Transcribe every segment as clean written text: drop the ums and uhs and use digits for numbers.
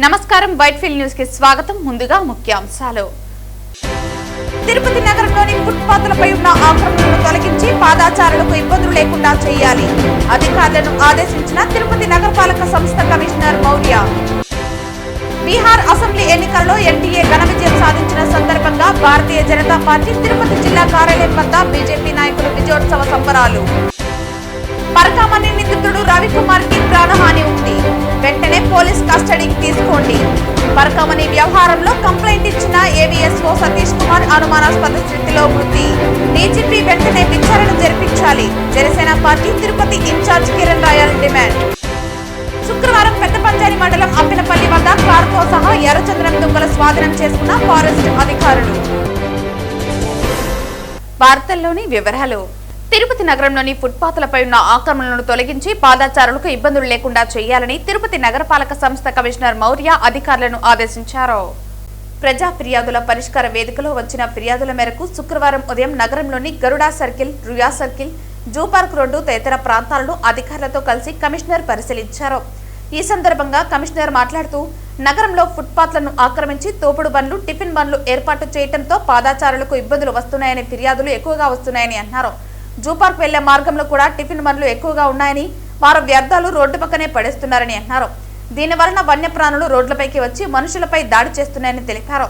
నమస్కారం Whitefield news కి స్వాగతం. ముందుగా ముఖ్యాంశాలు. తిరుపతి నగరంలోని ఫుట్పాత్లపై ఉన్న ఆక్రమణలను తొలగించి పాదాచారులకు ఇబ్బందులు లేకుండా చేయాలి. అధికారులను ఆదేశించిన తిరుపతి నగరపాలక సంస్థ కమిషనర్ మౌర్య. బీహార్ అసెంబ్లీ ఎన్నికల్లో ఎన్డీఏ ఘన విజయం సాధించిన సందర్భంగా భారతీయ జనతా పార్టీ తిరుపతి జిల్లా కార్యాలయం వద్ద బీజేపీ నాయకులు విజయోత్సవ సంబరాలు. పరకామణి నిందితుడు రవికుమార్ కి ప్రాణహాని ఉంది. వెంటనే పోలీస్ కస్టడీకి తీసుకోండి. పరకామణి వ్యవహారంలో కంప్లైంట్ ఇచ్చిన ఏవీఎస్ఓ సతీష్ కుమార్ అనుమానాస్పద స్థితిలో మృతి. డీజీపీ వెంటనే విచారణ జరిపించాలి. Janasena party Tirupati incharge Kiran Royal demand. శుక్రవారం పెద్దపంచాని మండలం అప్పినపల్లి వద్ద కారుతో సహా ఎర్రచంద్రం దుంగలు స్వాధీనం చేసుకున్న ఫారెస్ట్ అధికారులు. వార్తల్లోని వివరాలు. తిరుపతి నగరంలోని ఫుట్పాత్లపై ఉన్న ఆక్రమణలను తొలగించి పాదాచారులకు ఇబ్బందులు లేకుండా చేయాలని తిరుపతి నగరపాలక సంస్థ కమిషనర్ మౌర్య అధికారులను ఆదేశించారు. ప్రజా ఫిర్యాదుల పరిష్కార వేదికలో వచ్చిన ఫిర్యాదుల మేరకు శుక్రవారం ఉదయం నగరంలోని Garuda circle, Ruia circle, zoo park road తదితర ప్రాంతాలను అధికారులతో కలిసి కమిషనర్ పరిశీలించారు. ఈ సందర్భంగా కమిషనర్ మాట్లాడుతూ నగరంలో ఫుట్పాత్లను ఆక్రమించి తోపుడు బండ్లు, టిఫిన్ బండ్లు ఏర్పాటు చేయడంతో పాదాచారులకు ఇబ్బందులు వస్తున్నాయని ఫిర్యాదులు ఎక్కువగా వస్తున్నాయని అన్నారు. జూ పార్క్ వెళ్లే మార్గంలో కూడా టిఫిన్ బండ్లు ఎక్కువగా ఉన్నాయని, వారు వ్యర్థాలు రోడ్డు పక్కనే పడేస్తున్నారని అన్నారు. దీని వలన వన్యప్రాణులు రోడ్లపైకి వచ్చి మనుషులపై దాడి చేస్తున్నాయని తెలిపారు.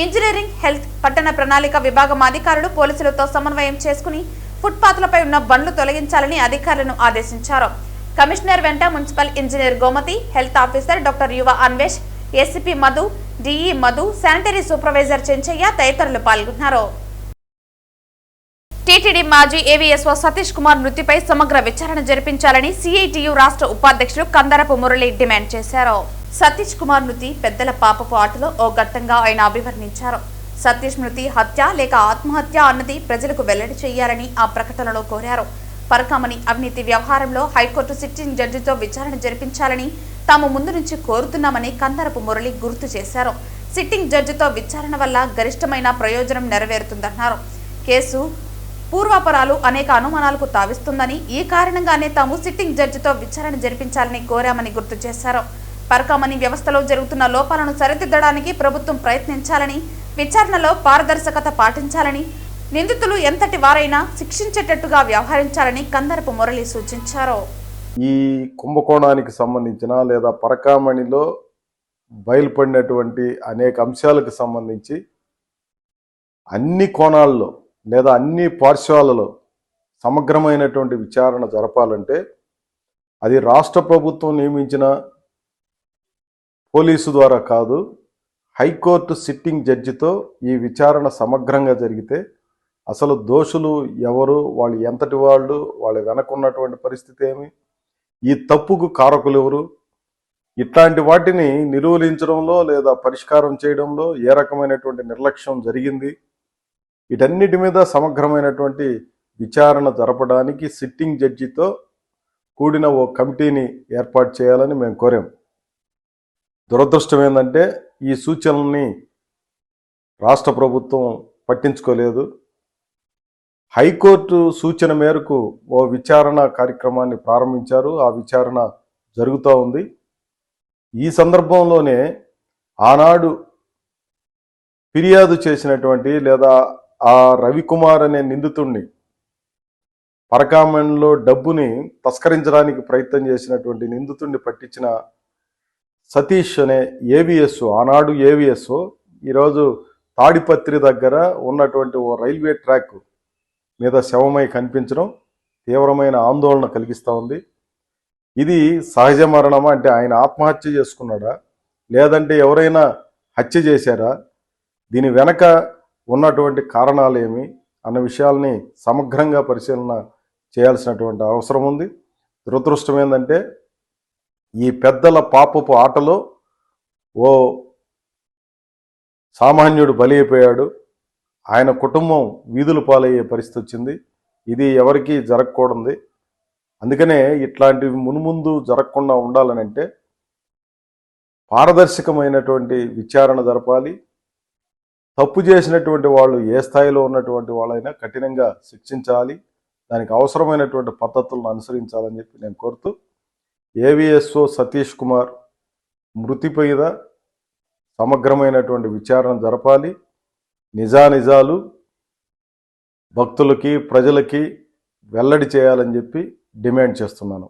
ఇంజనీరింగ్, హెల్త్, పట్టణ ప్రణాళిక విభాగం అధికారులు పోలీసులతో సమన్వయం చేసుకుని ఫుట్పాత్లపై ఉన్న బండ్లు తొలగించాలని అధికారులను ఆదేశించారు. కమిషనర్ వెంట municipal engineer Gomathi, health officer doctor Yuva Anvesh, ACP Madhu, DE Madhu, sanitary supervisor Chenchaiah తదితరులు పాల్గొన్నారు. టీటీడీ మాజీ ఏవీఎస్ఓ సతీష్ కుమార్ మృతిపై సమగ్ర విచారణ జరిపించాలని సిఐటియు రాష్ట్ర ఉపాధ్యక్షుడు కందరపు మురళి డిమాండ్ చేశారు. సతీష్ కుమార్ మృతి పెద్దల పాపపు ఆటలో ఓ ఘట్టంగా ఆయన అభివర్ణించారు. సతీష్ మృతి హత్య లేక ఆత్మహత్య అన్నది ప్రజలకు వెల్లడి చేయాలని ఆ ప్రకటనలో కోరారు. పరకామణి అవినీతి వ్యవహారంలో హైకోర్టు సిట్టింగ్ జడ్జితో విచారణ జరిపించాలని తాము ముందు నుంచి కోరుతున్నామని కందరపు మురళి గుర్తు చేశారు. సిట్టింగ్ జడ్జితో విచారణ వల్ల గరిష్టమైన ప్రయోజనం నెరవేరుతుందన్నారు. కేసు పూర్వాపరాలు అనేక అనుమానాలకు తావిస్తుందని, ఈ కారణంగానే తాము సిట్టింగ్ జడ్జితో విచారణ జరిపించాలని కోరామని గుర్తు చేశారు. పరకామణి వ్యవస్థలో జరుగుతున్న లోపాలను సరిదిద్దడానికి ప్రభుత్వం ప్రయత్నించాలని, విచారణలో పారదర్శకత పాటించాలని, నిందితులు ఎంతటి వారైనా శిక్షించేటట్టుగా వ్యవహరించాలని కందరపు మురళి సూచించారు. ఈ కుంభకోణానికి సంబంధించిన లేదా పరకామణిలో బయలుపడినటువంటి అనేక అంశాలకు సంబంధించి అన్ని కోణాల్లో లేదా అన్ని పార్శ్వాలలో సమగ్రమైనటువంటి విచారణ జరపాలంటే అది రాష్ట్ర ప్రభుత్వం నియమించిన పోలీసు ద్వారా కాదు, హైకోర్టు సిట్టింగ్ జడ్జితో ఈ విచారణ సమగ్రంగా జరిగితే అసలు దోషులు ఎవరు, వాళ్ళు ఎంతటి వాళ్ళు, వాళ్ళ వెనకున్నటువంటి పరిస్థితి ఏమి, ఈ తప్పుకు కారకులు ఎవరు, ఇట్లాంటి వాటిని నిర్మూలించడంలో లేదా పరిష్కారం చేయడంలో ఏ రకమైనటువంటి నిర్లక్ష్యం జరిగింది, వీటన్నిటి మీద సమగ్రమైనటువంటి విచారణ జరపడానికి సిట్టింగ్ జడ్జితో కూడిన ఓ కమిటీని ఏర్పాటు చేయాలని మేము కోరాం. దురదృష్టం ఏంటంటే ఈ సూచనల్ని రాష్ట్ర ప్రభుత్వం పట్టించుకోలేదు. హైకోర్టు సూచన మేరకు ఓ విచారణ కార్యక్రమాన్ని ప్రారంభించారు. ఆ విచారణ జరుగుతూ ఉంది. ఈ సందర్భంలోనే ఆనాడు ఫిర్యాదు చేసినటువంటి లేదా ఆ రవికుమార్ అనే నిందితుడిని, పరకామణిలో డబ్బుని తస్కరించడానికి ప్రయత్నం చేసినటువంటి నిందితుడిని పట్టించిన సతీష్ అనే ఏవిఎస్ఓ, ఆనాడు ఏవిఎస్ఓ ఈరోజు తాడిపత్రి దగ్గర ఉన్నటువంటి ఓ రైల్వే ట్రాక్ మీద శవమై కనిపించడం తీవ్రమైన ఆందోళన కలిగిస్తూ ఉంది. ఇది సహజ మరణమా, అంటే ఆయన ఆత్మహత్య చేసుకున్నాడా లేదంటే ఎవరైనా హత్య చేశారా, దీని వెనక ఉన్నటువంటి కారణాలు ఏమి అన్న విషయాల్ని సమగ్రంగా పరిశీలన చేయాల్సినటువంటి అవసరం ఉంది. దురదృష్టం ఏంటంటే ఈ పెద్దల పాపపు ఆటలో ఓ సామాన్యుడు బలి అయిపోయాడు. ఆయన కుటుంబం వీధుల పాలయ్యే పరిస్థితి వచ్చింది. ఇది ఎవరికీ జరగకూడదు. అందుకనే ఇట్లాంటివి మున్ముందు జరగకుండా ఉండాలనంటే పారదర్శకమైనటువంటి విచారణ జరపాలి. తప్పు చేసినటువంటి వాళ్ళు ఏ స్థాయిలో ఉన్నటువంటి వాళ్ళైనా కఠినంగా శిక్షించాలి. దానికి అవసరమైనటువంటి పద్ధతులను అనుసరించాలని చెప్పి నేను కోరుతూ ఏవీఎస్ఓ సతీష్ కుమార్ మృతి మీద సమగ్రమైనటువంటి విచారణ జరపాలి. నిజానిజాలు భక్తులకి ప్రజలకి వెల్లడి చేయాలని చెప్పి డిమాండ్ చేస్తున్నాను.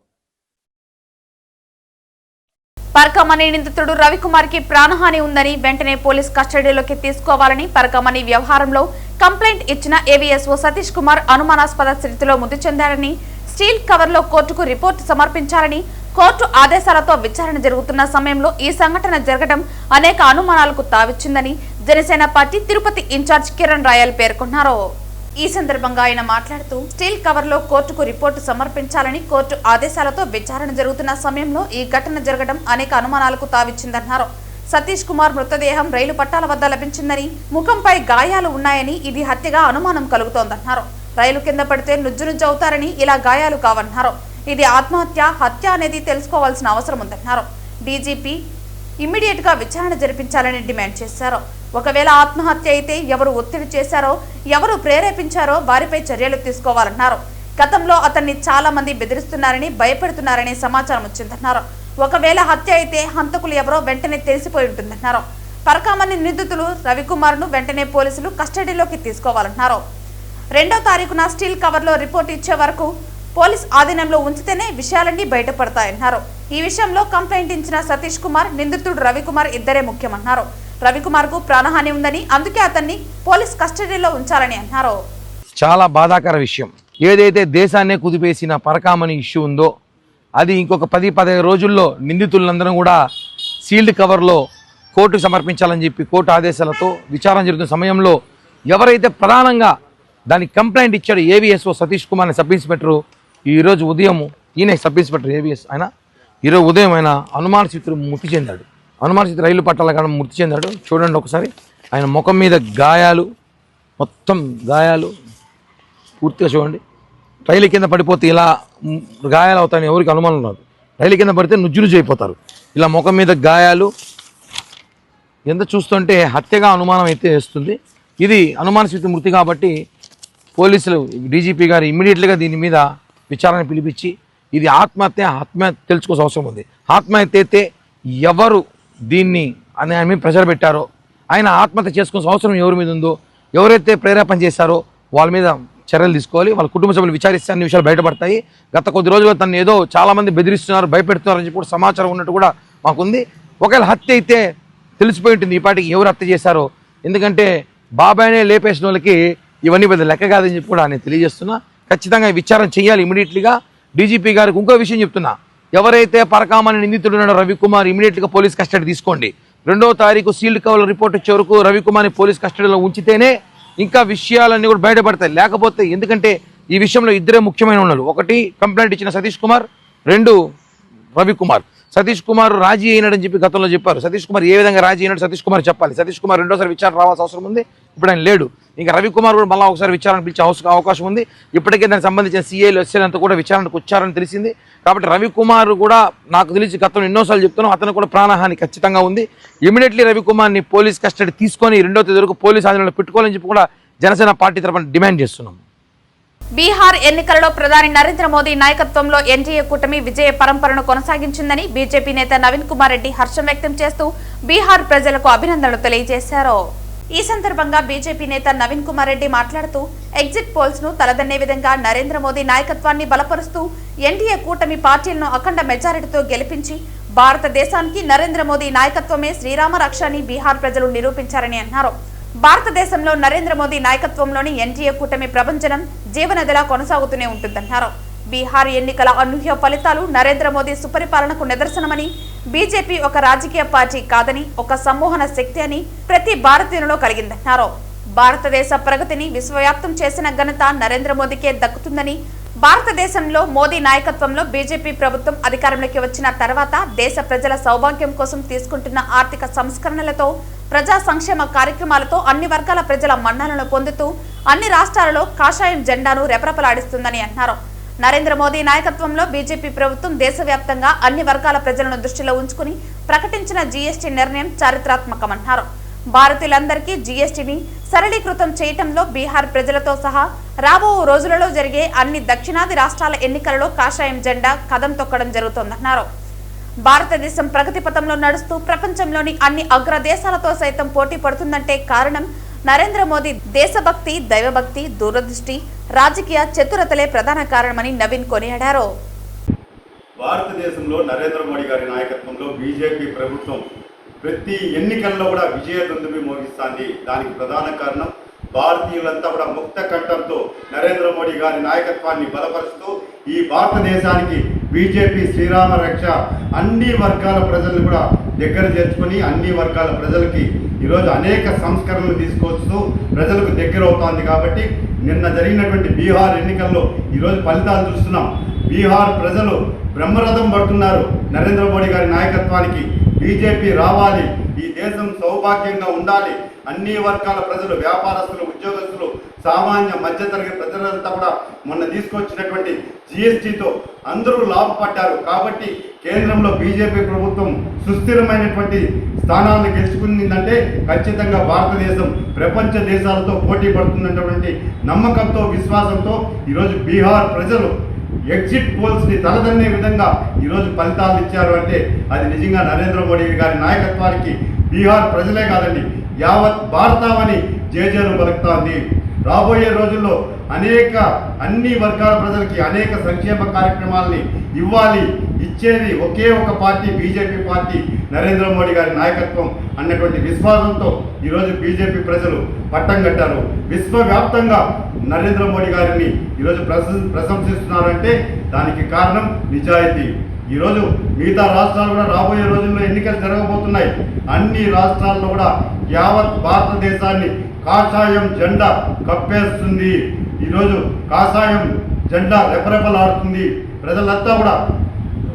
పరకామణి నిందితుడు రవికుమార్ కి ప్రాణహాని ఉందని వెంటనే పోలీస్ కస్టడీలోకి తీసుకోవాలని, పరకామణి వ్యవహారంలో కంప్లైంట్ ఇచ్చిన ఏవీఎస్ఓ సతీష్ కుమార్ అనుమానాస్పద స్థితిలో మృతి చెందారని, స్టీల్ కవర్ లో కోర్టుకు రిపోర్టు సమర్పించాలని కోర్టు ఆదేశాలతో విచారణ జరుగుతున్న సమయంలో ఈ సంఘటన జరగడం అనేక అనుమానాలకు తావిచ్చిందని జనసేన పార్టీ తిరుపతి ఇన్ఛార్జ్ కిరణ్ రాయల్ పేర్కొన్నారు. ఈ సందర్భంగా ఆయన మాట్లాడుతూ, స్టీల్ కవర్ లో కోర్టుకు రిపోర్టు సమర్పించాలని కోర్టు ఆదేశాలతో విచారణ జరుగుతున్న సమయంలో ఈ ఘటన జరగడం అనేక అనుమానాలకు తావిచ్చిందన్నారు. సతీష్ కుమార్ మృతదేహం రైలు పట్టాల వద్ద లభించిందని, ముఖంపై గాయాలు ఉన్నాయని, ఇది హత్యగా అనుమానం కలుగుతోందన్నారు. రైలు కింద పడితే నుజ్జు అవుతారని, ఇలా గాయాలు కావన్నారు. ఇది ఆత్మహత్య, హత్య అనేది తెలుసుకోవాల్సిన అవసరం ఉందన్నారు. డీజీపీ ఇమ్మీడియట్ గా విచారణ జరిపించాలని డిమాండ్ చేశారు. ఒకవేళ ఆత్మహత్య అయితే ఎవరు ఒత్తిడి చేశారో, ఎవరు ప్రేరేపించారో వారిపై చర్యలు తీసుకోవాలన్నారు. గతంలో అతన్ని చాలా మంది బెదిరిస్తున్నారని, భయపెడుతున్నారని సమాచారం వచ్చిందన్నారు. ఒకవేళ హత్య అయితే హంతకులు ఎవరో వెంటనే తెలిసిపోయి ఉంటుందన్నారు. పరకామణి నిందితులు రవికుమార్ ను వెంటనే పోలీసులు కస్టడీలోకి తీసుకోవాలన్నారు. 2వ తారీఖున స్టీల్ కవర్ లో రిపోర్ట్ ఇచ్చే వరకు పోలీస్ ఆధీనంలో ఉంచితేనే విషయాలన్నీ బయటపడతాయన్నారు. ఈ విషయంలో కంప్లైంట్ ఇచ్చిన సతీష్ కుమార్, నిందితుడు రవికుమార్ ఇద్దరే ముఖ్యమన్నారు. రవికుమార్ కు ప్రాణహాని ఉందని, అందుకే అతన్ని పోలీస్ కస్టడీలో ఉంచాలని అన్నారు. చాలా బాధాకర విషయం. ఏదైతే దేశాన్నే కుదిపేసిన పరకామణి ఇష్యూ ఉందో అది ఇంకొక 10-15 రోజుల్లో నిందితులందరూ కూడా సీల్డ్ కవర్లో కోర్టుకు సమర్పించాలని చెప్పి కోర్టు ఆదేశాలతో విచారణ జరుగుతున్న సమయంలో ఎవరైతే ప్రధానంగా దానికి కంప్లైంట్ ఇచ్చాడు AVSO Satish Kumar sub inspector, ఈరోజు ఉదయం ఈయన సబ్ ఇన్స్పెక్టర్ ఏవీఎస్ ఆయన ఈరోజు ఉదయం ఆయన అనుమానస్థితులు మృతి చెందాడు. అనుమానస్థితి రైలు పట్టాల కాడ మృతి చెందాడు. చూడండి ఒకసారి, ఆయన ముఖం మీద గాయాలు, మొత్తం గాయాలు పూర్తిగా చూడండి. రైలు కింద పడిపోతే ఇలా గాయాలు అవుతాయని ఎవరికి అనుమానం రాదు. రైలు కింద పడితే నుజ్జులు అయిపోతారు. ఇలా ముఖం మీద గాయాలు ఎంత చూస్తుంటే హత్యగా అనుమానం అయితే వేస్తుంది. ఇది అనుమానస్థితి మృతి కాబట్టి పోలీసులు డీజీపీ గారు ఇమ్మీడియట్గా దీని మీద విచారణ పిలిపించి ఇది ఆత్మహత్య తెలుసుకోవాల్సిన అవసరం ఉంది. ఆత్మహత్య అయితే ఎవరు దీన్ని ఆయన మీద ప్రెషర్ పెట్టారో, ఆయన ఆత్మహత్య చేసుకోవాల్సిన అవసరం ఎవరి మీద ఉందో, ఎవరైతే ప్రేరేపణ చేశారో వాళ్ళ మీద చర్యలు తీసుకోవాలి. వాళ్ళ కుటుంబ సభ్యులు విచారిస్తే అన్ని విషయాలు బయటపడతాయి. గత కొద్ది రోజులుగా తను ఏదో చాలామంది బెదిరిస్తున్నారు, భయపెడుతున్నారు అని చెప్పి సమాచారం ఉన్నట్టు కూడా మాకుంది. ఒకవేళ హత్య అయితే తెలిసిపోయి ఉంటుంది ఈ పాటికి ఎవరు హత్య చేశారో. ఎందుకంటే బాబాయ్నే లేపేసిన వాళ్ళకి ఇవన్నీ పెద్ద లెక్క కాదని చెప్పి కూడా నేను తెలియజేస్తున్నా. ఖచ్చితంగా విచారణ చేయాలి ఇమీడియట్లీగా. డీజీపీ గారికి ఇంకో విషయం చెప్తున్నా, ఎవరైతే పరకామణి నిందితుడు ఉన్నాడో రవికుమార్ ఇమీడియట్గా పోలీస్ కస్టడీ తీసుకోండి. 2వ తారీఖు సీల్డ్ కవర్ రిపోర్ట్ వచ్చే వరకు రవికుమార్ని పోలీస్ కస్టడీలో ఉంచితేనే ఇంకా విషయాలన్నీ కూడా బయటపడతాయి. లేకపోతే ఎందుకంటే ఈ విషయంలో ఇద్దరే ముఖ్యమైన ఉన్నారు. ఒకటి కంప్లైంట్ ఇచ్చిన సతీష్ కుమార్, 2 రవికుమార్. సతీష్ కుమార్ రాజీ అయినాడని చెప్పి గతంలో చెప్పారు. సతీష్ కుమార్ ఏ విధంగా రాజీ అయినాడు సతీష్ కుమార్ చెప్పాలి. సతీష్ కుమార్ రెండోసారి విచారణ రావాల్సిన అవసరం ఉంది. ఇప్పుడు ఆయన లేడు. ఇంకా రవికుమార్ కూడా మళ్ళీ ఒకసారి విచారణ పిలిచే అవకాశం ఉంది. ఇప్పటికే దానికి సంబంధించిన సీఏలు ఎస్ఏలంతా కూడా విచారణకు వచ్చారని తెలిసింది. కాబట్టి రవికుమార్ కూడా నాకు తెలిసి గతంలో ఎన్నోసార్లు చెప్తున్నాం, అతను కూడా ప్రాణహాని ఖచ్చితంగా ఉంది. ఇమీడియట్లీ రవికుమార్ని పోలీస్ కస్టడీ తీసుకొని 2వ తేదీ వరకు పోలీస్ ఆధీనంలో పెట్టుకోవాలని చెప్పి కూడా జనసేన పార్టీ తరఫున డిమాండ్ చేస్తున్నాం. బీహార్ ఎన్నికలలో ప్రధాని నరేంద్ర మోదీ నాయకత్వంలో ఎన్డీఏ కూటమి విజయ పరంపరను కొనసాగించిందని బీజేపీ నేత నవీన్ కుమార్ రెడ్డి హర్షం వ్యక్తం చేస్తూ బీహార్ ప్రజలకు అభినందనలు తెలియజేశారు. ఈ సందర్భంగా బీజేపీ నేత నవీన్ కుమార్ రెడ్డి మాట్లాడుతూ ఎగ్జిట్ పోల్స్ ను తలదన్నే విధంగా నరేంద్ర మోదీ నాయకత్వాన్ని బలపరుస్తూ ఎన్డీఏ కూటమి పార్టీలను అఖండ మెజారిటీతో గెలిపించి భారతదేశానికి నరేంద్ర మోదీ నాయకత్వమే శ్రీరామ రక్ష అని బీహార్ ప్రజలు నిరూపించారని అన్నారు. భారతదేశంలో నరేంద్ర మోదీ నాయకత్వంలోని ఎన్డీఏ కూటమి ప్రభంజనం జీవనదిలా కొనసాగుతూనే ఉంటుందన్నారు. బీహార్ ఎన్నికల అనూహ్య ఫలితాలు నరేంద్ర మోదీ సుపరిపాలనకు నిదర్శనమని, బీజేపీ ఒక రాజకీయ పార్టీ కాదని ఒక సమ్మోహన శక్తి అని ప్రతి భారతీయునిలో కలిగిందన్నారు. భారతదేశ ప్రగతిని విశ్వవ్యాప్తం చేసిన ఘనత నరేంద్ర మోదీకే దక్కుతుందని, భారతదేశంలో మోదీ నాయకత్వంలో బీజేపీ ప్రభుత్వం అధికారంలోకి వచ్చిన తర్వాత దేశ ప్రజల సౌభాగ్యం కోసం తీసుకుంటున్న ఆర్థిక సంస్కరణలతో, ప్రజా సంక్షేమ కార్యక్రమాలతో అన్ని వర్గాల ప్రజల మన్ననలను పొందుతూ అన్ని రాష్ట్రాలలో కాషాయం జెండాను రెపరెపలాడిస్తుందని అన్నారు. నరేంద్ర మోదీ నాయకత్వంలో బీజేపీ ప్రభుత్వం దేశవ్యాప్తంగా అన్ని వర్గాల ప్రజలను దృష్టిలో ఉంచుకుని ప్రకటించిన జీఎస్టీ నిర్ణయం చారిత్రాత్మకమన్నారు. భారతీయులందరికీ జీఎస్టీని సరళీకృతం చేయటంలో బీహార్ ప్రజలతో సహా రాబో రోజులలో జరిగే అన్ని దక్షిణాది రాష్ట్రాల ఎన్నికలలో కాషాయం జెండా కదం తొక్కడం జరుగుతోందన్నారు. భారతదేశం ప్రగతి పథంలో నడుస్తూ ప్రపంచంలోని అన్ని అగ్ర దేశాలతో సైతం పోటీ పడుతుందంటే కారణం నరేంద్ర మోదీ దేశభక్తి, దైవభక్తి, దూరదృష్టి, రాజకీయ చతురతలే ప్రధాన కారణమని నవీన్ కొనియాడారు. భారతదేశంలో నరేంద్ర మోడీ గారి నాయకత్వంలో బీజేపీ ప్రభుత్వం ప్రతి ఎన్నికల్లో కూడా విజయ దుందుబి మోగిస్తుంది. దానికి ప్రధాన కారణం భారతీయులంతా కూడా ముక్త కంఠంతో నరేంద్ర మోడీ గారి నాయకత్వాన్ని బలపరుస్తూ ఈ భారతదేశానికి బీజేపీ శ్రీరామ రక్ష అన్ని వర్గాల ప్రజలను కూడా దగ్గర చేర్చుకొని అన్ని వర్గాల ప్రజలకి ఈరోజు అనేక సంస్కరణలు తీసుకొస్తూ ప్రజలకు దగ్గర అవుతోంది. కాబట్టి నిన్న జరిగినటువంటి బీహార్ ఎన్నికల్లో ఈరోజు ఫలితాలు చూస్తున్నాం. బీహార్ ప్రజలు బ్రహ్మరథం పడుతున్నారు. నరేంద్ర మోడీ గారి నాయకత్వానికి బీజేపీ రావాలి, ఈ దేశం సౌభాగ్యంగా ఉండాలి, అన్ని వర్గాల ప్రజలు, వ్యాపారస్తులు, ఉద్యోగస్తులు, సామాన్య మధ్యతరగతి ప్రజలంతా కూడా మొన్న తీసుకొచ్చినటువంటి జిఎస్టీతో అందరూ లాభపడ్డారు. కాబట్టి కేంద్రంలో బీజేపీ ప్రభుత్వం సుస్థిరమైనటువంటి స్థానాలను గెలుచుకుందంటే ఖచ్చితంగా భారతదేశం ప్రపంచ దేశాలతో పోటీ పడుతున్నటువంటి నమ్మకంతో, విశ్వాసంతో ఈరోజు బీహార్ ప్రజలు ఎగ్జిట్ పోల్స్ని తలదన్నే విధంగా ఈరోజు ఫలితాలు ఇచ్చారు. అంటే అది నిజంగా నరేంద్ర మోడీ గారి నాయకత్వానికి బీహార్ ప్రజలే కాదండి, యావత్ భారతావని జేజేలు పలుకుతోంది. రాబోయే రోజుల్లో అన్ని వర్గాల ప్రజలకి అనేక సంక్షేమ కార్యక్రమాలని ఇవ్వాలి. ఇచ్చేది ఒకే ఒక party, BJP party, Narendra Modi గారి నాయకత్వం అన్నటువంటి విశ్వాసంతో ఈరోజు బీజేపీ ప్రజలు పట్టం కట్టారు. విశ్వవ్యాప్తంగా నరేంద్ర మోడీ గారిని ఈరోజు ప్రశంసిస్తున్నారంటే దానికి కారణం నిజాయితీ. ఈరోజు మిగతా రాష్ట్రాలు కూడా రాబోయే రోజుల్లో ఎన్నికలు జరగబోతున్నాయి. అన్ని రాష్ట్రాల్లో కూడా యావత్ భారతదేశాన్ని కాషాయం జెండా కప్పేస్తుంది. ఈరోజు కాషాయం జెండా రెపరెపలాడుతుంది. ప్రజలంతా కూడా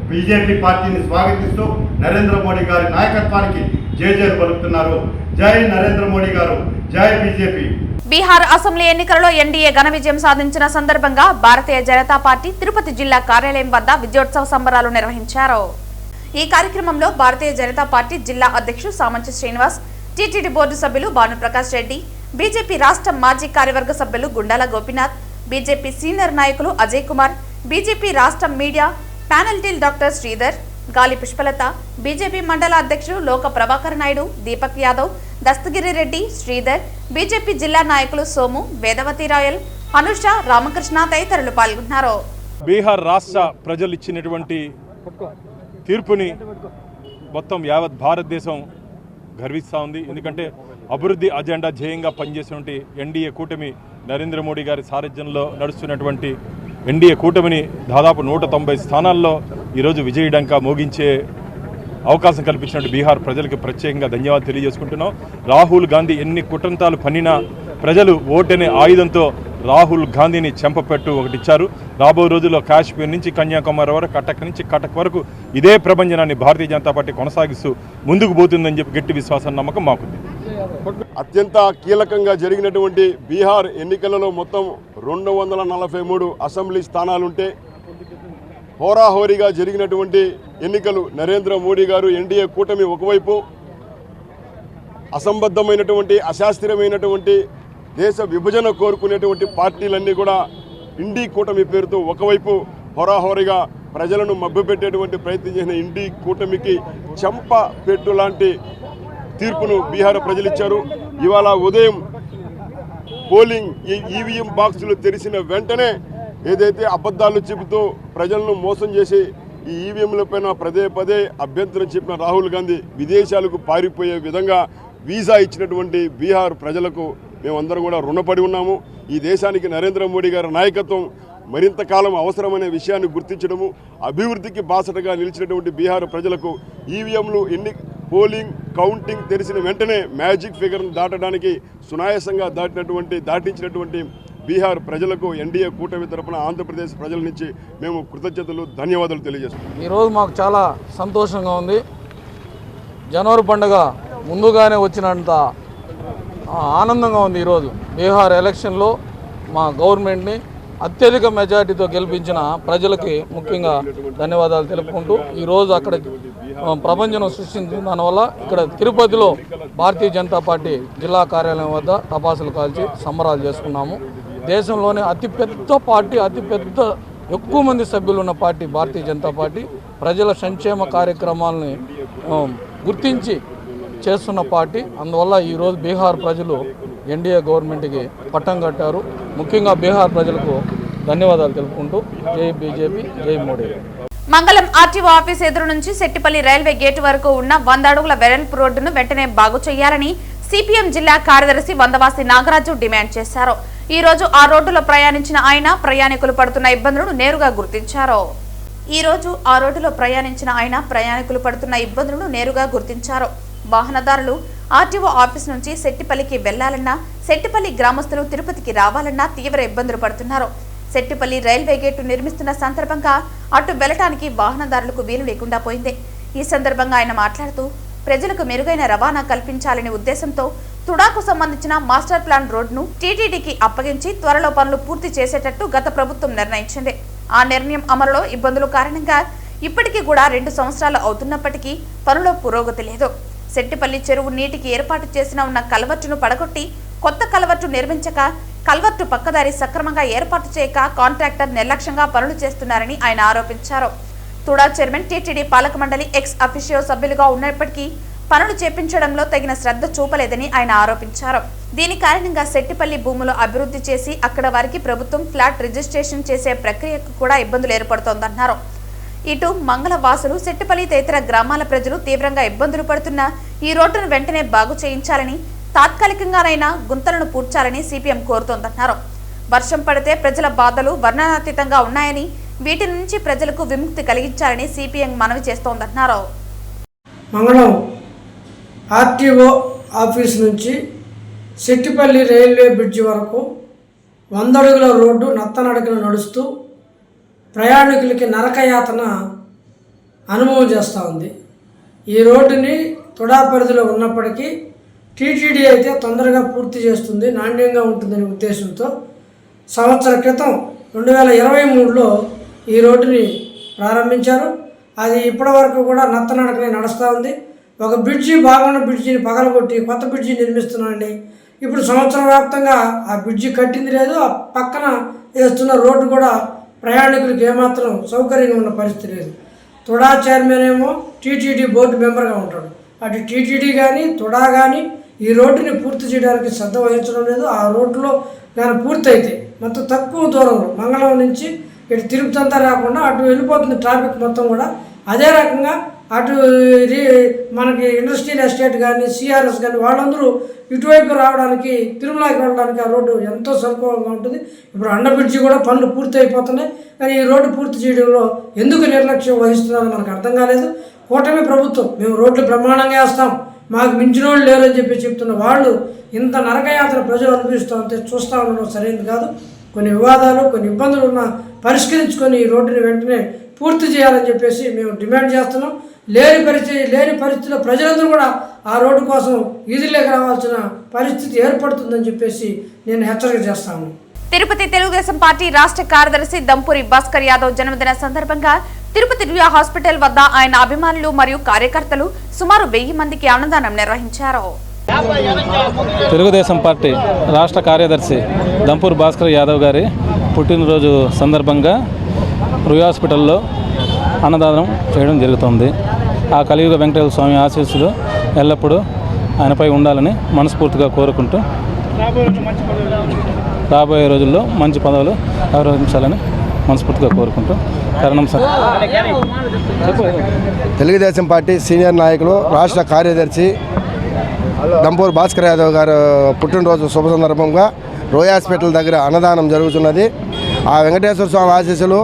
బీజేపీ పార్టీని స్వాగతిస్తూ నరేంద్ర మోడీ గారి నాయకత్వానికి జేజేలు పలుకుతున్నారు. జై నరేంద్ర మోడీ గారు, జై బీజేపీ. బీహార్ అసెంబ్లీ ఎన్నికలలో ఎన్డీఏ ఘన విజయం సాధించిన సందర్భంగా భారతీయ జనతా పార్టీ తిరుపతి జిల్లా కార్యాలయం వద్ద విజయోత్సవ సంబరాలు నిర్వహించారు. ఈ కార్యక్రమంలో భారతీయ జనతా పార్టీ జిల్లా అధ్యక్షుడు సామంచి శ్రీనివాస్, టీటీడీ బోర్డు సభ్యులు భానుప్రకాష్ రెడ్డి, బీజేపీ రాష్ట్ర మాజీ కార్యవర్గ సభ్యులు గుండాల గోపీనాథ్, బీజేపీ సీనియర్ నాయకులు అజయ్ కుమార్, బీజేపీ రాష్ట్ర media panel teal doctor Sridhar, గాలి పుష్పలత, బీజేపీ మండల అధ్యక్షుడు లోక ప్రభాకర్ నాయుడు, దీపక్ యాదవ్, దస్తగిరి రెడ్డి, శ్రీధర్, బీజేపీ జిల్లా నాయకులు సోము, వేదవతి రాయల్, అనుష, రామకృష్ణ తదితరులు పాల్గొన్నారు. బీహార్ రాష్ట్ర ప్రజలు ఇచ్చినటువంటి తీర్పుని మొత్తం యావత్ భారతదేశం గర్విస్తూ ఉంది. ఎందుకంటే అభివృద్ధి అజెండా ధ్యేయంగా పనిచేసినటువంటి ఎన్డీఏ కూటమి, నరేంద్ర మోడీ గారి సారథ్యంలో నడుస్తున్నటువంటి ఎన్డీఏ కూటమిని దాదాపు 190 స్థానాల్లో ఈరోజు విజయడంకా మోగించే అవకాశం కల్పించినట్టు బీహార్ ప్రజలకు ప్రత్యేకంగా ధన్యవాదాలు తెలియజేసుకుంటున్నాం. రాహుల్ గాంధీ ఎన్ని కుట్రంతాలు పన్నినా ప్రజలు ఓటనే ఆయుధంతో రాహుల్ గాంధీని చెంపపెట్టు ఒకటి ఇచ్చారు. రాబోయే రోజుల్లో కాశ్మీర్ నుంచి కన్యాకుమారి వరకు, కటక్ నుంచి కటక్ వరకు ఇదే ప్రభంజనాన్ని భారతీయ జనతా పార్టీ కొనసాగిస్తూ ముందుకు పోతుందని చెప్పి గట్టి విశ్వాసం, నమ్మకం మాకుంది. అత్యంత కీలకంగా జరిగినటువంటి బీహార్ ఎన్నికలలో మొత్తం 243 అసెంబ్లీ స్థానాలుంటే హోరాహోరీగా జరిగినటువంటి ఎన్నికలు. నరేంద్ర మోడీ గారు ఎన్డీఏ కూటమి ఒకవైపు, అసంబద్ధమైనటువంటి అశాస్త్రీయమైనటువంటి దేశ విభజన కోరుకునేటువంటి పార్టీలన్నీ కూడా ఇండీ కూటమి పేరుతో ఒకవైపు హోరాహోరీగా ప్రజలను మభ్యపెట్టేటువంటి ప్రయత్నం చేసిన ఇండీ కూటమికి చెంప పెట్టు లాంటి తీర్పును బీహార్ ప్రజలు ఇచ్చారు. ఇవాళ ఉదయం పోలింగ్ ఈవీఎం బాక్సులు తెరిచిన వెంటనే ఏదైతే అబద్ధాలు చెబుతూ ప్రజలను మోసం చేసి ఈ ఈవీఎంల పైన పదే అభ్యంతరం చెప్పిన రాహుల్ గాంధీ విదేశాలకు పారిపోయే విధంగా వీసా ఇచ్చినటువంటి బీహార్ ప్రజలకు మేమందరం కూడా రుణపడి ఉన్నాము. ఈ దేశానికి నరేంద్ర మోడీ గారి నాయకత్వం మరింత కాలం అవసరమనే విషయాన్ని గుర్తించడము, అభివృద్ధికి బాసటగా నిలిచినటువంటి బీహార్ ప్రజలకు ఈవీఎంలు పోలింగ్ కౌంటింగ్ తెరిచిన వెంటనే మ్యాజిక్ ఫిగర్ను దాటడానికి సునాయాసంగా దాటించినటువంటి బీహార్ ప్రజలకు ఎన్డీఏ కూటమి తరపున ఆంధ్రప్రదేశ్ ప్రజల నుంచి మేము కృతజ్ఞతలు, ధన్యవాదాలు తెలియజేస్తున్నాం. ఈరోజు మాకు చాలా సంతోషంగా ఉంది. జనవరి పండుగ ముందుగానే వచ్చినంత ఆనందంగా ఉంది. ఈరోజు బీహార్ ఎలక్షన్లో మా గవర్నమెంట్ని అత్యధిక మెజార్టీతో గెలిపించిన ప్రజలకి ముఖ్యంగా ధన్యవాదాలు తెలుపుకుంటూ ఈరోజు అక్కడ ప్రపంచం సృష్టించిన దానివల్ల ఇక్కడ తిరుపతిలో భారతీయ జనతా పార్టీ జిల్లా కార్యాలయం వద్ద టపాసులు కాల్చి సంబరాలు చేసుకున్నాము. దేశంలోనే అతిపెద్ద పార్టీ, ఎక్కువ మంది సభ్యులు ఉన్న పార్టీ భారతీయ జనతా పార్టీ. ప్రజల సంక్షేమ కార్యక్రమాలని గుర్తించి చేస్తున్న పార్టీ. అందువల్ల ఈరోజు బీహార్ ప్రజలు ఎన్డీఏ గవర్నమెంట్కి పట్టం కట్టారు. ముఖ్యంగా బీహార్ ప్రజలకు ధన్యవాదాలు తెలుపుకుంటూ జై బీజేపీ, జై మోడీ. మంగళం ఆర్టీఓ ఆఫీస్ ఎదురు నుంచి సెట్టిపల్లి రైల్వే గేటు వరకు ఉన్న 100 అడుగుల వెడల్పు రోడ్డును వెంటనే బాగు చేయాలని సిపిఎం జిల్లా కార్యదర్శి వందవాసి నాగరాజు డిమాండ్ చేశారు. ఈ రోజు ఆ రోడ్డులో ప్రయాణించిన ఆయన ప్రయాణికులు పడుతున్న ఇబ్బందులను నేరుగా గుర్తించారు. వాహనదారులు ఆర్టీఓ ఆఫీస్ నుంచి సెట్టిపల్లికి వెళ్లాలన్నా, సెట్టిపల్లి గ్రామస్తులు తిరుపతికి రావాలన్నా తీవ్ర ఇబ్బందులు పడుతున్నారు. సెట్టిపల్లి రైల్వే గేటు నిర్మిస్తున్న సందర్భంగా అటు వెళ్లడానికి వాహనదారులకు వీలు లేకుండా పోయింది. ఈ సందర్భంగా ఆయన మాట్లాడుతూ ప్రజలకు మెరుగైన రవాణా కల్పించాలనే ఉద్దేశంతో తుడాకు సంబంధించిన మాస్టర్ ప్లాన్ రోడ్డును టీటీడీకి అప్పగించి త్వరలో పనులు పూర్తి చేసేటట్టు గత ప్రభుత్వం నిర్ణయించింది. ఆ నిర్ణయం అమలులో ఇబ్బందుల కారణంగా ఇప్పటికీ కూడా 2 సంవత్సరాలు అవుతున్నప్పటికీ పనులో పురోగతి లేదు. సెట్టిపల్లి చెరువు నీటికి ఏర్పాటు చేసిన ఉన్న కల్వర్టును పడగొట్టి కొత్త కల్వర్టు నిర్మించక, కల్వర్టు పక్కదారి సక్రమంగా ఏర్పాటు చేయక కాంట్రాక్టర్ నిర్లక్ష్యంగా పనులు చేస్తున్నారని ఆయన ఆరోపించారు. తుడా చైర్మన్ టీటీడీ పాలక మండలి ఎక్స్ అఫిషియో సభ్యులుగా ఉన్నప్పటికీ పనులు చేపించడంలో తగిన శ్రద్ధ చూపలేదని ఆయన ఆరోపించారు. దీని కారణంగా సెట్టిపల్లి భూములు అభివృద్ధి చేసి అక్కడ వారికి ప్రభుత్వం ఫ్లాట్ రిజిస్ట్రేషన్ చేసే ప్రక్రియకు కూడా ఇబ్బందులు ఏర్పడుతోందన్నారు. ఇటు మంగళ వాసులు, సెట్టిపల్లి తదితర గ్రామాల ప్రజలు తీవ్రంగా ఇబ్బందులు పడుతున్న ఈ రోడ్డును వెంటనే బాగు చేయించాలని, తాత్కాలికంగానైనా గుంతలను పూడ్చాలని సిపిఎం కోరుతోందన్నారు. వర్షం పడితే ప్రజల బాధలు వర్ణనాతీతంగా ఉన్నాయని, వీటి నుంచి ప్రజలకు విముక్తి కలిగించాలని సిపిఎం మనవి చేస్తోందన్నారు. మంగళం ఆర్టీఓ ఆఫీస్ నుంచి సెట్టిపల్లి రైల్వే బ్రిడ్జి వరకు 100 అడుగుల రోడ్డు నత్తనడకన నడుస్తూ ప్రయాణికులకి నరకయాతన అనుభవం చేస్తూ ఉంది. ఈ రోడ్డుని తుడా పరిధిలో ఉన్నప్పటికీ టీటీడీ అయితే తొందరగా పూర్తి చేస్తుంది, నాణ్యంగా ఉంటుందనే ఉద్దేశంతో సంవత్సరం క్రితం 2023లో ఈ రోడ్డుని ప్రారంభించారు. అది ఇప్పటి వరకు కూడా నత్తనడకనే నడుస్తూ ఉంది. ఒక బ్రిడ్జి, బాగున్న బ్రిడ్జిని పగలగొట్టి కొత్త బ్రిడ్జి నిర్మిస్తున్నారండి. ఇప్పుడు సంవత్సరం వ్యాప్తంగా ఆ బ్రిడ్జి కట్టింది లేదు, ఆ పక్కన వేస్తున్న రోడ్డు కూడా ప్రయాణికులకు ఏమాత్రం సౌకర్యంగా ఉన్న పరిస్థితి లేదు. తుడా చైర్మన్ ఏమో టీటీడీ బోర్డు మెంబర్గా ఉంటాడు. అటు టీటీడీ కానీ తుడా కానీ ఈ రోడ్డుని పూర్తి చేయడానికి శ్రద్ధ వహించడం లేదు. ఆ రోడ్డులో కానీ పూర్తయితే మొత్తం తక్కువ దూరంలో మంగళం నుంచి ఇటు తిరుపతి అంతా రాకుండా అటు వెళ్ళిపోతుంది ట్రాఫిక్ మొత్తం కూడా. అదే రకంగా అటు మనకి ఇండస్ట్రియల్ ఎస్టేట్ కానీ, సిఆర్ఎస్ కానీ వాళ్ళందరూ ఇటువైపు రావడానికి, తిరుమలకి వెళ్ళడానికి ఆ రోడ్డు ఎంతో సౌకర్యంగా ఉంటుంది. ఇప్పుడు అండ బ్రిడ్జి కూడా పనులు పూర్తి అయిపోతున్నాయి. కానీ ఈ రోడ్డు పూర్తి చేయడంలో ఎందుకు నిర్లక్ష్యం వహిస్తున్నారో మనకు అర్థం కాలేదు. కూటమి ప్రభుత్వం మేము రోడ్లు బ్రహ్మాండంగా వేస్తాం, మాకు మించిన వాళ్ళు లేరని చెప్తున్న వాళ్ళు ఇంత నరకయాత్ర ప్రజలు అనిపిస్తూ ఉంటే చూస్తూ ఉండడం సరైనది కాదు. కొన్ని వివాదాలు, కొన్ని ఇబ్బందులు ఉన్న పరిష్కరించుకొని ఈ రోడ్డుని వెంటనే పూర్తి చేయాలని చెప్పేసి మేము డిమాండ్ చేస్తున్నాం. లేని పరిస్థితిలో ప్రజలందరూ కూడా ఆ రోడ్డు కోసం వీధుల్లోకి రావాల్సిన పరిస్థితి ఏర్పడుతుందని చెప్పేసి నేను హెచ్చరిక చేస్తాను. తిరుపతి తెలుగుదేశం పార్టీ రాష్ట్ర కార్యదర్శి దంపూరి భాస్కర్ యాదవ్ జన్మదిన సందర్భంగా తిరుపతి రియా హాస్పిటల్ వద్ద ఆయన అభిమానులు మరియు కార్యకర్తలు సుమారు 1000 మందికి అన్నదానం నిర్వహించారు. తెలుగుదేశం పార్టీ రాష్ట్ర కార్యదర్శి దంపూరి భాస్కర్ యాదవ్ గారి పుట్టినరోజు సందర్భంగా రియా హాస్పిటల్లో అన్నదానం చేయడం జరుగుతుంది. ఆ కలియుగ వెంకటేశ్వర స్వామి ఆశీస్సులు ఎల్లప్పుడూ ఆయనపై ఉండాలని మనస్ఫూర్తిగా కోరుకుంటూ రాబోయే రోజుల్లో మంచి పదవులు అవరోధించాలని మనస్ఫూర్తిగా కోరుకుంటూ కారణం తెలుగుదేశం పార్టీ సీనియర్ నాయకులు రాష్ట్ర కార్యదర్శి దంపూరి భాస్కర్ యాదవ్ గారు పుట్టినరోజు శుభ సందర్భంగా రోయ్ హాస్పిటల్ దగ్గర అన్నదానం జరుగుతున్నది. ఆ వెంకటేశ్వర స్వామి ఆశీస్సులు,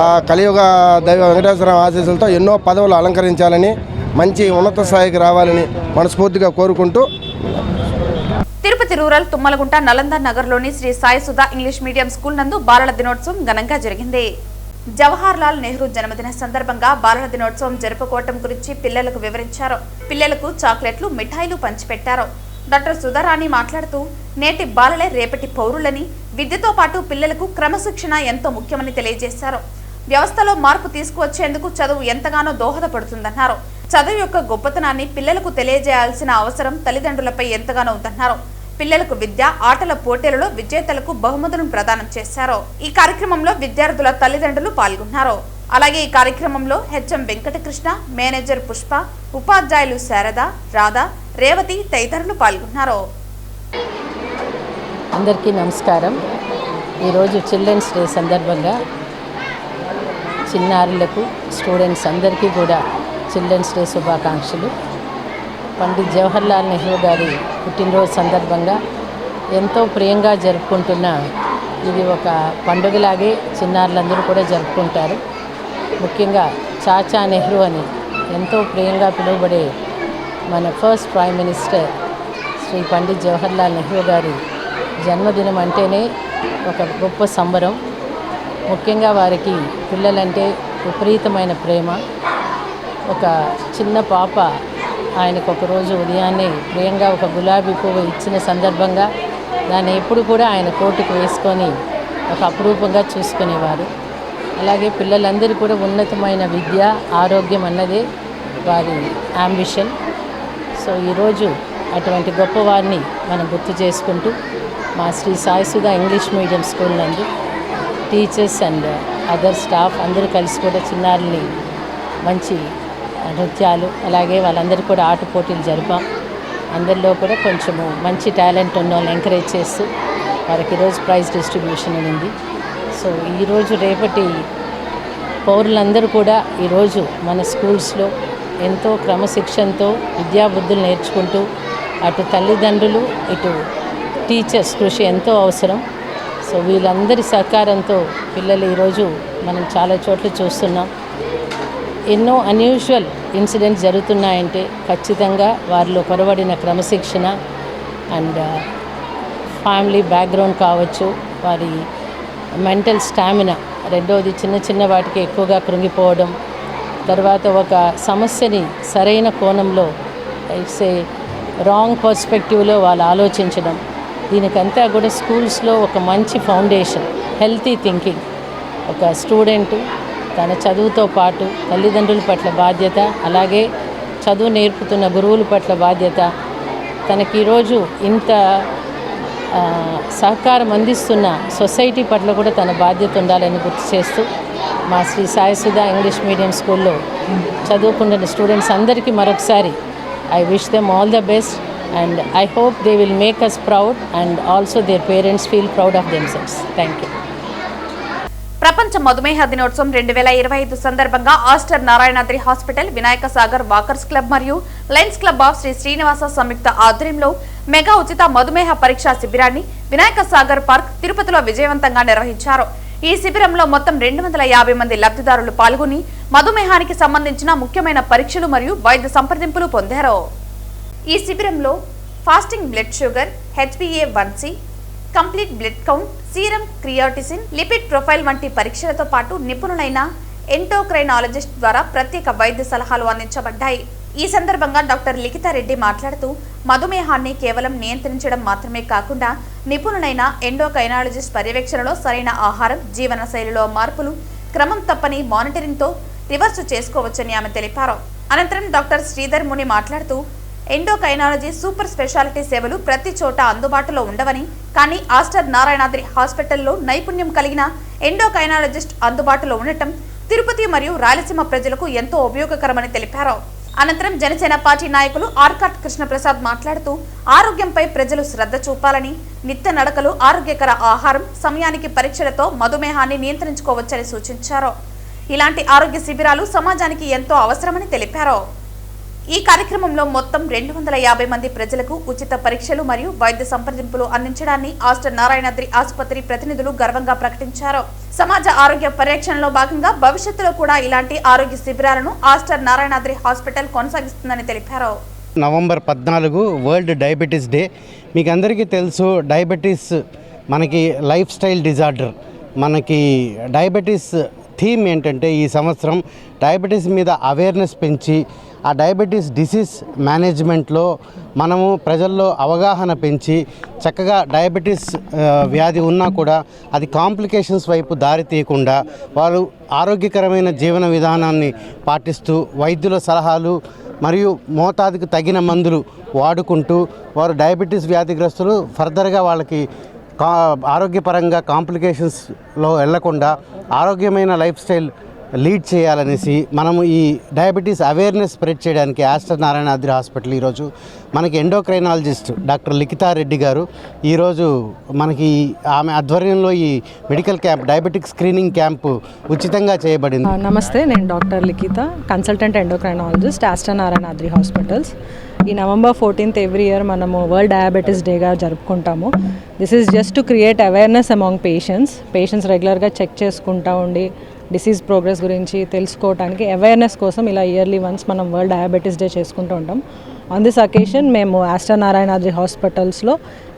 ఆ కలియుగ దైవ వెంకటేశ్వర స్వామి ఆశీస్సులతో ఎన్నో పదవులు అలంకరించాలని, మంచి ఉన్నత స్థాయికి రావాలని మనస్ఫూర్తిగా కోరుకుంటూ తిరుపతి రూరల్ తుమ్మలగుంట నలంద నగర్లోని Sri Sai Sudha English medium school నందు బాలల దినోత్సవం ఘనంగా జరిగింది. జవహర్ లాల్ నెహ్రూ జన్మదిన సందర్భంగా బాలల దినోత్సవం జరుపుకోవటం గురించి పిల్లలకు వివరించారు. పిల్లలకు చాక్లెట్లు, మిఠాయిలు పంచిపెట్టారు. డాక్టర్ సుధారాణి మాట్లాడుతూ నేటి బాలలే రేపటి పౌరులని, విద్యతో పాటు పిల్లలకు క్రమశిక్షణ ఎంతో ముఖ్యమని తెలియజేశారు. వ్యవస్థలో మార్పు తీసుకువచ్చేందుకు చదువు ఎంతగానో దోహదపడుతుందన్నారు. చదువు యొక్క గొప్పతనాన్ని పిల్లలకు తెలియజేయాల్సిన అవసరం తల్లిదండ్రులపై ఎంతగానో ఉందన్నారు. పిల్లలకు విద్య, ఆటల పోటీలలో విజేతలకు బహుమతులను ప్రదానం చేశారు. ఈ కార్యక్రమంలో విద్యార్థుల తల్లిదండ్రులు పాల్గొన్నారు. అలాగే ఈ కార్యక్రమంలో హెచ్ఎం వెంకటకృష్ణ, మేనేజర్ పుష్ప, ఉపాధ్యాయులు శారద, రాధా, రేవతి తదితరులు పాల్గొన్నారు. అందరికీ నమస్కారం. ఈరోజు చిల్డ్రన్స్ డే సందర్భంగా చిన్నారులకు, స్టూడెంట్స్ అందరికీ కూడా చిల్డ్రన్స్ డే శుభాకాంక్షలు. పండిత్ జవహర్లాల్ నెహ్రూ గారి పుట్టినరోజు సందర్భంగా ఎంతో ప్రియంగా జరుపుకుంటున్న ఇది ఒక పండుగలాగే చిన్నారులందరూ కూడా జరుపుకుంటారు. ముఖ్యంగా చాచా నెహ్రూ అని ఎంతో ప్రియంగా పిలువబడే మన first prime minister Sri Pandit Jawaharlal Nehru గారి జన్మదినం అంటేనే ఒక గొప్ప సంబరం. ముఖ్యంగా వారికి పిల్లలంటే విపరీతమైన ప్రేమ. ఒక చిన్న పాప ఆయనకు ఒకరోజు ఉదయాన్నే ప్రియంగా ఒక గులాబీ పువ్వు ఇచ్చిన సందర్భంగా దాన్ని ఎప్పుడు కూడా ఆయన కోటుకు వేసుకొని ఒక అపురూపంగా చూసుకునేవారు. అలాగే పిల్లలందరూ కూడా ఉన్నతమైన విద్య, ఆరోగ్యం అన్నదే వారి అంబిషన్. సో ఈరోజు అటువంటి గొప్పవారిని మనం గుర్తు చేసుకుంటూ మా Sri Sai Sudha English medium school నందు టీచర్స్ అండ్ అదర్ స్టాఫ్ అందరూ కలిసి కూడా చిన్నారుల్ని మంచి నృత్యాలు, అలాగే వాళ్ళందరూ కూడా ఆట పోటీలు జరిపాం. అందరిలో కూడా కొంచెము మంచి టాలెంట్ ఉన్న వాళ్ళని ఎంకరేజ్ చేస్తూ వారికి ఈరోజు ప్రైజ్ డిస్ట్రిబ్యూషన్ ఉంది. సో ఈరోజు రేపటి పౌరులందరూ కూడా ఈరోజు మన స్కూల్స్లో ఎంతో క్రమశిక్షణతో విద్యాబుద్ధులు నేర్చుకుంటూ అటు తల్లిదండ్రులు, ఇటు టీచర్స్ కృషి ఎంతో అవసరం. సో వీళ్ళందరి సహకారంతో పిల్లలు ఈరోజు మనం చాలా చోట్ల చూస్తున్నాం. ఎన్నో అన్యూజువల్ ఇన్సిడెంట్స్ జరుగుతున్నాయంటే ఖచ్చితంగా వారిలో పొరబడిన క్రమశిక్షణ అండ్ ఫ్యామిలీ బ్యాక్గ్రౌండ్ కావచ్చు, వారి మెంటల్ స్టామినా, రెండోది చిన్న చిన్న వాటికి ఎక్కువగా కృంగిపోవడం, తర్వాత ఒక సమస్యని సరైన కోణంలో ఇట్స్ ఏ రాంగ్ పర్స్పెక్టివ్లో వాళ్ళు ఆలోచించడం, దీనికంతా కూడా స్కూల్స్లో ఒక మంచి ఫౌండేషన్, హెల్తీ థింకింగ్. ఒక స్టూడెంటు తన చదువుతో పాటు తల్లిదండ్రుల పట్ల బాధ్యత, అలాగే చదువు నేర్పుతున్న గురువుల పట్ల బాధ్యత, తనకి ఈరోజు ఇంత సహకారం అందిస్తున్న సొసైటీ పట్ల కూడా తన బాధ్యత ఉండాలని గుర్తు చేస్తూ మా శ్రీ సాయి సుధా ఇంగ్లీష్ మీడియం స్కూల్లో చదువుకుంటున్న స్టూడెంట్స్ అందరికీ మరొకసారి I wish them all the best and I hope they will make us proud and also their parents feel proud of themselves. Thank you. ప్రపంచ మధుమేహ దినోత్సవం 2025 సందర్భంగా Aster Narayanadri hospital, Vinayaka Sagar walkers club మరియు Lions club of Sri Srinivasa సంయుక్త ఆధ్వర్యంలో mega ఉచిత మధుమేహ పరీక్షా శిబిరాన్ని Vinayaka Sagar park, తిరుపతిలో విజయవంతంగా నిర్వహించారు. ఈ శిబిరంలో మొత్తం 250 మంది లబ్ధిదారులు పాల్గొని మధుమేహానికి సంబంధించిన ముఖ్యమైన పరీక్షలు మరియు వైద్య సంప్రదింపులు పొందారు. ఈ శిబిరంలో fasting blood sugar, HbA1c, complete blood count, serum creatinine, lipid profile వంటి పరీక్షలతో పాటు నిపుణులైన ఎండోక్రైనాలజిస్ట్ ద్వారా ప్రత్యేక వైద్య సలహాలు అందించబడ్డాయి. ఈ సందర్భంగా డాక్టర్ లిఖితారెడ్డి మాట్లాడుతూ మధుమేహాన్ని కేవలం నియంత్రించడం మాత్రమే కాకుండా నిపుణులైన ఎండోక్రైనాలజిస్ట్ పర్యవేక్షణలో సరైన ఆహారం, జీవన శైలిలో మార్పులు, క్రమం తప్పని మానిటరింగ్తో రివర్స్ చేసుకోవచ్చని ఆమె తెలిపారు. అనంతరం డాక్టర్ శ్రీధర్ ముని మాట్లాడుతూ ఎండోక్రైనాలజీ సూపర్ స్పెషాలిటీ సేవలు ప్రతి చోట అందుబాటులో ఉండవని, కానీ ఆస్టర్ నారాయణాద్రి హాస్పిటల్లో నైపుణ్యం కలిగిన ఎండోక్రైనాలజిస్ట్ అందుబాటులో ఉండటం తిరుపతి మరియు రాయలసీమ ప్రజలకు ఎంతో ఉపయోగకరమని తెలిపారు. అనంతరం జనసేన పార్టీ నాయకులు ఆర్కాట్ కృష్ణప్రసాద్ మాట్లాడుతూ ఆరోగ్యంపై ప్రజలు శ్రద్ధ చూపాలని, నిత్య నడకలు, ఆరోగ్యకర ఆహారం, సమయానికి పరీక్షలతో మధుమేహాన్ని నియంత్రించుకోవచ్చని సూచించారు. ఇలాంటి ఆరోగ్య శిబిరాలు సమాజానికి ఎంతో అవసరమని తెలిపారు. ఈ కార్యక్రమంలో మొత్తం 250 మంది ప్రజలకు ఉచిత పరీక్షలు మరియు వైద్య సంప్రదింపులు అందించడాన్ని ఆస్టర్ నారాయణాద్రి ఆసుపత్రి ప్రతినిధులు గర్వంగా ప్రకటించారు. సమాజ ఆరోగ్య పరిరక్షణలో భాగంగా భవిష్యత్తులో కూడా ఇలాంటి ఆరోగ్య శిబిరాలను ఆస్టర్ నారాయణాద్రి హాస్పిటల్ కొనసాగిస్తుందని తెలిపారు. November 14 world diabetes day. మీకు అందరికీ తెలుసు, డయాబెటీస్ మనకి లైఫ్ స్టైల్ డిజార్డర్. మనకి డయాబెటీస్ థీమ్ ఏంటంటే ఈ సంవత్సరం డయాబెటీస్ మీద అవేర్నెస్ పెంచి ఆ డయాబెటీస్ డిసీజ్ మేనేజ్మెంట్లో మనము ప్రజల్లో అవగాహన పెంచి చక్కగా డయాబెటీస్ వ్యాధి ఉన్నా కూడా అది కాంప్లికేషన్స్ వైపు దారి తీయకుండా వారు ఆరోగ్యకరమైన జీవన విధానాన్ని పాటిస్తూ వైద్యుల సలహాలు మరియు మోతాదుకు తగిన మందులు వాడుకుంటూ వారు డయాబెటీస్ వ్యాధిగ్రస్తులు ఫర్దర్గా వాళ్ళకి ఆరోగ్యపరంగా కాంప్లికేషన్స్లో వెళ్లకుండా ఆరోగ్యమైన లైఫ్ స్టైల్ లీడ్ చేయాలనేసి మనము ఈ డయాబెటీస్ అవేర్నెస్ స్ప్రెడ్ చేయడానికి ఆస్టర్ నారాయణాద్రి హాస్పిటల్ ఈరోజు మనకి ఎండోక్రైనాలజిస్ట్ డాక్టర్ లిఖితారెడ్డి గారు ఈరోజు మనకి ఆమె ఆధ్వర్యంలో ఈ medical camp diabetic screening camp ఉచితంగా చేయబడింది. నమస్తే, నేను doctor Likhitha, consultant endocrinologist, Aster Narayanadri hospitals. ఈ November 14th ఎవ్రీ ఇయర్ మనము వరల్డ్ డయాబెటీస్ డేగా జరుపుకుంటాము. This is just to create awareness among patients రెగ్యులర్గా చెక్ చేసుకుంటూ ఉండి డిసీజ్ ప్రోగ్రెస్ గురించి తెలుసుకోవడానికి అవేర్నెస్ కోసం ఇలా ఇయర్లీ వన్స్ మనం వరల్డ్ డయాబెటీస్ డే చేసుకుంటూ ఉంటాం. ఆన్ దిస్ అకేషన్ మేము ఆస్టర్ నారాయణాద్రి హాస్పిటల్స్లో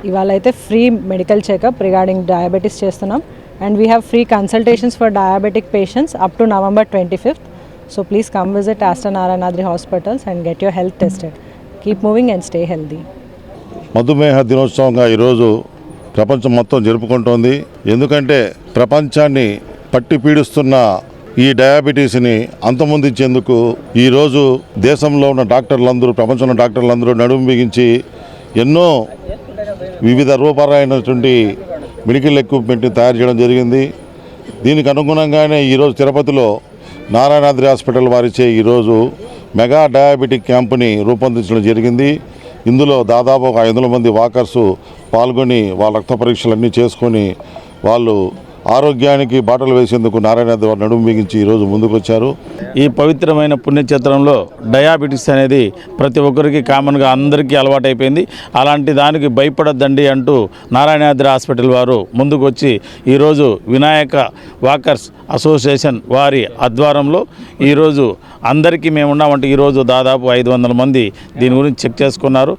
ఇవాళ అయితే free medical checkup regarding diabetes చేస్తున్నాం. And we have free consultations for diabetic patients up to November 25th. So please come visit Aster Narayanadri hospitals and get your health tested. Keep moving and stay healthy. మధుమేహ దినోత్సవంగా ఈరోజు ప్రపంచం మొత్తం జరుపుకుంటోంది. ఎందుకంటే ప్రపంచాన్ని పట్టి పీడిస్తున్న ఈ డయాబెటీస్ని అంతమొందించేందుకు ఈరోజు దేశంలో ఉన్న డాక్టర్లందరూ, ప్రపంచంలో డాక్టర్లందరూ నడుము బిగించి ఎన్నో వివిధ రూపాలైనటువంటి మెడికల్ ఎక్విప్మెంట్ని తయారు చేయడం జరిగింది. దీనికి అనుగుణంగానే ఈరోజు తిరుపతిలో నారాయణాద్రి హాస్పిటల్ వారిచే ఈరోజు మెగా డయాబెటిక్ క్యాంపుని రూపొందించడం జరిగింది. ఇందులో దాదాపు ఒక 500 మంది వాకర్సు పాల్గొని వాళ్ళ రక్త పరీక్షలన్నీ చేసుకొని వాళ్ళు ఆరోగ్యానికి బాటలు వేసేందుకు నారాయణాద్రి వారు నడుము బిగించి ఈరోజు ముందుకొచ్చారు. ఈ పవిత్రమైన పుణ్యక్షేత్రంలో డయాబెటీస్ అనేది ప్రతి ఒక్కరికి కామన్గా అందరికీ అలవాటైపోయింది. అలాంటి దానికి భయపడద్దండి అంటూ నారాయణాద్రి హాస్పిటల్ వారు ముందుకు వచ్చి ఈరోజు వినాయక వాకర్స్ అసోసియేషన్ వారి ఆధ్వర్యంలో ఈరోజు అందరికీ మేము ఉన్నామంటే ఈరోజు దాదాపు 500 మంది దీని గురించి చెక్ చేసుకున్నారు.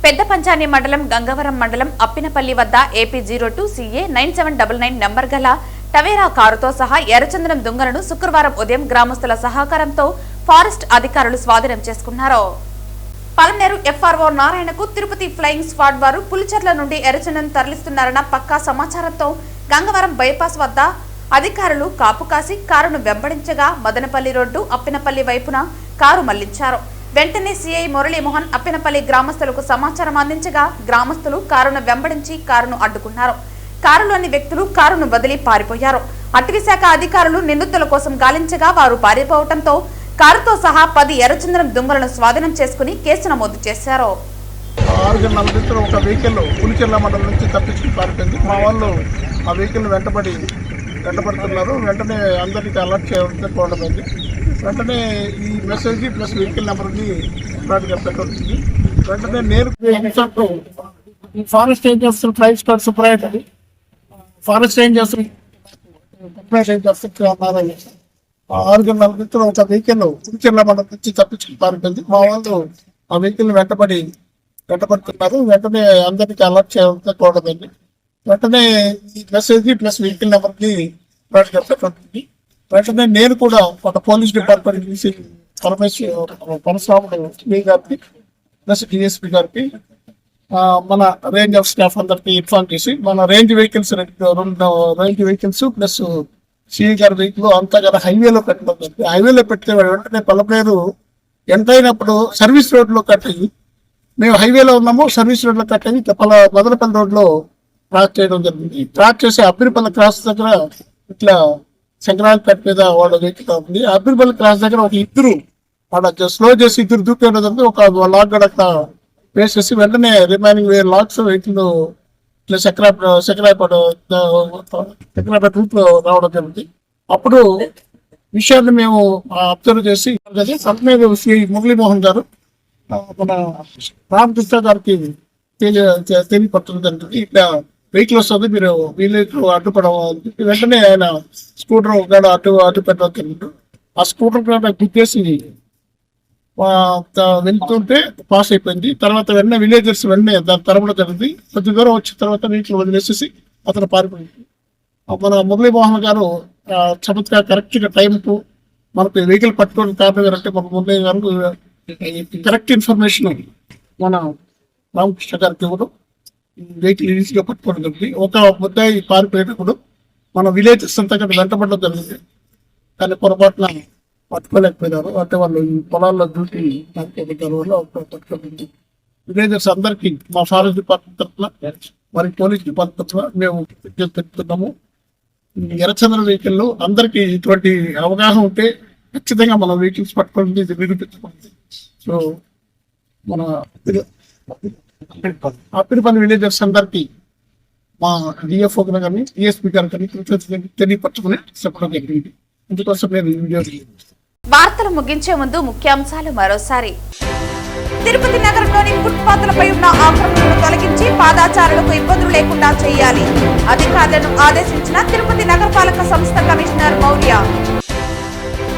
పెద్ద పంచాని మండలం గంగవరం మండలం అప్పినపల్లి వద్ద AP 02 CA 9799 నంబర్ గల టవేరా కారుతో సహా ఎర్రచందనం దుంగలను శుక్రవారం ఉదయం గ్రామస్తుల సహకారంతో ఫారెస్ట్ అధికారులు స్వాధీనం చేసుకున్నారు. పలమనేరు FRO నారాయణకు తిరుపతి ఫ్లయింగ్ స్క్వాడ్ వారు పులిచెర్ల నుండి ఎర్రచందనం తరలిస్తున్నారన్న పక్కా సమాచారంతో గంగవరం బైపాస్ వద్ద అధికారులు కాపు కాసి కారును వెంబడించగా మదనపల్లి రోడ్డు అప్పినపల్లి వైపున కారు మళ్లించారు. వెంటనే సిఐ మురళీమోహన్ అప్పినపల్లి గ్రామస్తులకు సమాచారం అందించగా గ్రామస్తులు కారును వెంబడించి కారును అడ్డుకున్నారు. కారులోని వ్యక్తులు కారును వదిలి పారిపోయారు. అటవీశాఖ అధికారులు నిందితుల కోసం గాలించగా వారు పారిపోవడంతో కారుతో సహా 10 ఎర్రచందనం దుంగలను స్వాధీనం చేసుకుని కేసు నమోదు చేశారు. 6:40 ఒక వెహికల్ పులిచెర్ల మండలం నుంచి తప్పించుకుని పారిపోయింది. మా వాళ్ళు ఆ వెహికల్ వెంటబడుతున్నారు. వెంటనే అందరికీ అలర్ట్ చేయడం వెంటనే ఈ మెసేజ్ ప్లస్ వెహికల్ నెంబర్ని పెట్టవచ్చు. వెంటనే నేను forest Rangers flight squad supervisor forest Rangers 6:40 ఒక వెహికల్ పులిచెర్ల మండలం నుంచి తప్పించుకుని పారిపోయింది. మా వాళ్ళు ఆ వెహికల్ వెంటబడుతున్నారు. వెంటనే అందరికీ అలర్ట్ చేయడం వెంటనే ఈ మెసేజ్ ప్లస్ వెహికల్ నెంబర్ని పెట్టవచ్చు. వెంటనే నేను కూడా ఒక పోలీస్ డిపార్ట్మెంట్ నుంచి పరశురాముడు గారికి ప్లస్ DSP గారికి మన రేంజ్ ఆఫ్ స్టాఫ్ అందరికి ఇన్ఫార్మ్ చేసి మన range vehicles 2 range vehicles plus CI గారి వెహికల్ అంతా కదా హైవేలో పెట్టడం జరిగింది. హైవేలో పెట్టిన వెంటనే పలమనేరు ఎంటర్ అయినప్పుడు సర్వీస్ రోడ్లో కట్టయి మేము హైవేలో ఉన్నాము. సర్వీస్ రోడ్లో కట్టయి మదనపల్లి రోడ్లో ట్రాక్ చేయడం జరిగింది. ట్రాక్ చేసి అబ్బిరిపల్లి క్రాస్ దగ్గర ఇట్లా శంకరాలపేట మీద వాళ్ళ వెహికల్ ఉంది. అబ్బిరిపల్లి క్రాస్ దగ్గర ఒక ఇద్దరు వాళ్ళ స్లో చేసి ఇద్దరు దూకేయడం ఒక లాక్ గడ అక్కడ వేసేసి వెంటనే రిమైనింగ్ లాక్స్ వెహికల్ ఇట్లా సెక్రాయపేట రూట్ లో రావడం జరిగింది. అప్పుడు విషయాన్ని మేము అబ్జర్వ్ చేసి శ్రీ మురళీమోహన్ గారు మన రామకృష్ణ గారికి తెలియపరచడం జరిగింది. ఇట్లా వెహికల్ వస్తుంది, మీరు వీళ్ళకి అడ్డుపడవాలి. వెంటనే ఆయన స్కూటర్ గడ అడ్డు పెట్టడం. ఆ స్కూటర్ గడ గుద్దేసి వెళ్తుంటే పాస్ అయిపోయింది. తర్వాత వెంటనే విలేజర్స్ వెంటనే దాని తరబడి జరిగింది. కొద్ది దూరం వచ్చిన తర్వాత వెహికల్ వదిలేసేసి అతను పారిపోయింది. మన మురళీమోహన్ గారు చమత్కార కరెక్ట్గా టైంకు మనకు వెహికల్ పట్టుకోవడం కారణం ఏంటంటే మన మురళీ గారు కరెక్ట్ ఇన్ఫర్మేషన్ మన రామకృష్ణ గారికి ఇవ్వడం వెహికల్ ఈజీగా పట్టుకోవడం జరిగింది. ఒక ముద్దాయి పారిపోయేటప్పుడు మన విలేజెస్ అంతా కూడా వెంటబడడం జరిగింది. కానీ పొరపాటున పట్టుకోలేకపోయినారు. అంటే వాళ్ళు ఈ పొలాల్లో డ్యూటీ పట్టుకోబడ్డారు వల్ల పట్టుకోలేదు. విలేజర్స్ అందరికీ మా ఫారెస్ట్ డిపార్ట్మెంట్ తరఫున మరి పోలీస్ డిపార్ట్మెంట్ తరఫున మేము పెడుతున్నాము. ఎర్రచంద్ర వెహికల్ అందరికీ ఇటువంటి అవగాహన ఉంటే ఖచ్చితంగా మన వెహికల్స్ పట్టుకోండి, ఇది నిరూపించుకోండి. సో మన అప్పిడిపల్లి విలేజర్స్ అందరికీ మా డిఎఫ్ఓ కానీ డిఎస్పీ గారు కానీ తెలియపరచుకుని చెప్పడం జరిగింది. అందుకోసం నేను ఈ వీడియో వార్తలు ముగించే ముందు ముఖ్యాంశాలు మరోసారి. తిరుపతి నగరంలోని ఫుట్పాత్లపై ఉన్న ఆక్రమణలను తొలగించి పాదాచారులకు ఇబ్బందులు లేకుండా చేయాలి. అధికారులను ఆదేశించిన తిరుపతి నగరపాలక సంస్థ కమిషనర్ మౌర్య.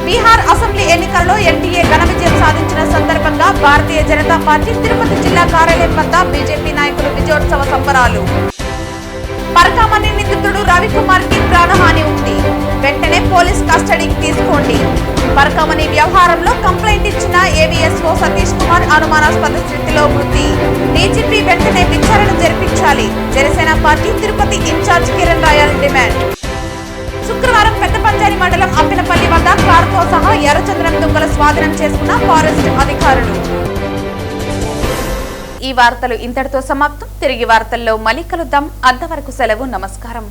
బీహార్ అసెంబ్లీ ఎన్నికల్లో ఎన్డీఏ ఘన విజయం సాధించిన సందర్భంగా భారతీయ జనతా పార్టీ తిరుపతి జిల్లా కార్యాలయం వద్ద బీజేపీ నాయకులు విజయోత్సవ సంబరాలు. పరకామణి నిందితుడు రవికుమార్ కి ప్రాణహాని ఉంది, వెంటనే పోలీస్ కస్టడీకి తీసుకోండి. పరకామణి వ్యవహారంలో కంప్లైంట్ ఇచ్చిన ఏవీఎస్ఓ సతీష్ కుమార్ అనుమానాస్పద స్థితిలో మృతి. డీజీపీ వెంటనే విచారణ జరిపించాలి. Janasena party Tirupati incharge Kiran Royal demand. శుక్రవారం పెద్దపంచారి మండలం అప్పినపల్లి వద్ద కారుతో సహా ఎర్రచంద్రం దుంగలు స్వాధీనం చేసుకున్న ఫారెస్ట్ అధికారులు. ఈ వార్తలు ఇంతటితో సమాప్తం. తిరిగి వార్తల్లో మళ్ళీ కలుద్దాం. అంతవరకు సెలవు. నమస్కారం.